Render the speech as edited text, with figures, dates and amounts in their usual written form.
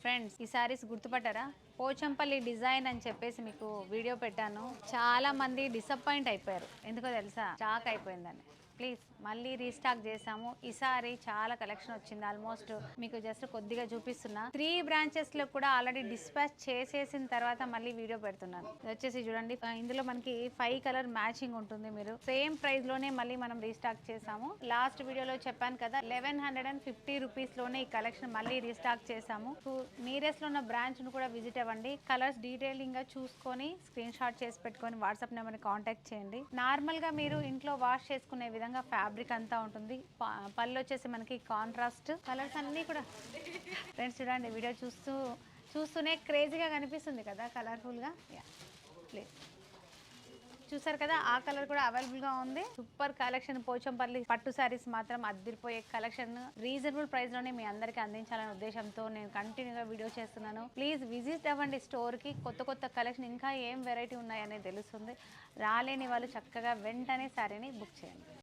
Friends ఈ saris గుర్తుపట్టారా? Pochampally design అని చెప్పేసి మీకు వీడియో పెట్టాను. చాలా మంది డిసప్పాయింట్ అయిపోయారు. ఎందుకో తెలుసా? స్టాక్ అయిపోయిందని. ప్లీజ్ మళ్ళీ రీస్టాక్ చేసాము. ఈసారి చాలా కలెక్షన్ వచ్చింది. ఆల్మోస్ట్ మీకు జస్ట్ కొద్దిగా చూపిస్తున్నా. 3 బ్రాంచెస్ లో కూడా ఆల్రెడీ డిస్పాచ్ చేసేసిన తర్వాత మళ్ళీ వీడియో పెడుతున్నాను. ఇది వచ్చేసి చూడండి, ఇందులో మనకి 5 కలర్ మ్యాచింగ్ ఉంటుంది. మీరు సేమ్ ప్రైస్ లోనే మళ్ళీ మనం రీస్టాక్ చేసాము. లాస్ట్ వీడియోలో చెప్పాను కదా, 1150 రూపీస్ లోనే ఈ కలెక్షన్ మళ్ళీ రీస్టాక్ చేసాము. నియరెస్ట్ లో ఉన్న బ్రాంచ్ ను కూడా విజిట్ అవ్వండి. కలర్స్ డీటెయిలింగ్ గా చూసుకొని స్క్రీన్ షాట్ చేసి పెట్టుకొని వాట్సాప్ నెంబర్ ని కాంటాక్ట్ చేయండి. నార్మల్ గా మీరు ఇంట్లో వాష్ చేసుకునే విధంగా ఫ్యాబ్రిక్ అంతా ఉంటుంది. పళ్ళు వచ్చేసి మనకి కాంట్రాస్ట్ కలర్స్ అన్ని కూడా. ఫ్రెండ్స్ చూడండి, వీడియో చూస్తూనే క్రేజీగా కనిపిస్తుంది కదా, కలర్ఫుల్ గా. ప్లీజ్ చూసారు కదా, ఆ కలర్ కూడా అవైలబుల్ గా ఉంది. Super collection. పోచంపల్లి పట్టు శారీస్ మాత్రం అదిరిపోయే కలెక్షన్. రీజనబుల్ ప్రైస్ లోనే మీ అందరికి అందించాలనే ఉద్దేశంతో నేను కంటిన్యూగా వీడియో చేస్తున్నాను. ప్లీజ్ విజిట్ అవ్వండి స్టోర్ కి. కొత్త కొత్త కలెక్షన్ ఇంకా ఏం వెరైటీ ఉన్నాయనేది తెలుస్తుంది. రాలేని వాళ్ళు చక్కగా వెంటనే శారీని బుక్ చేయండి.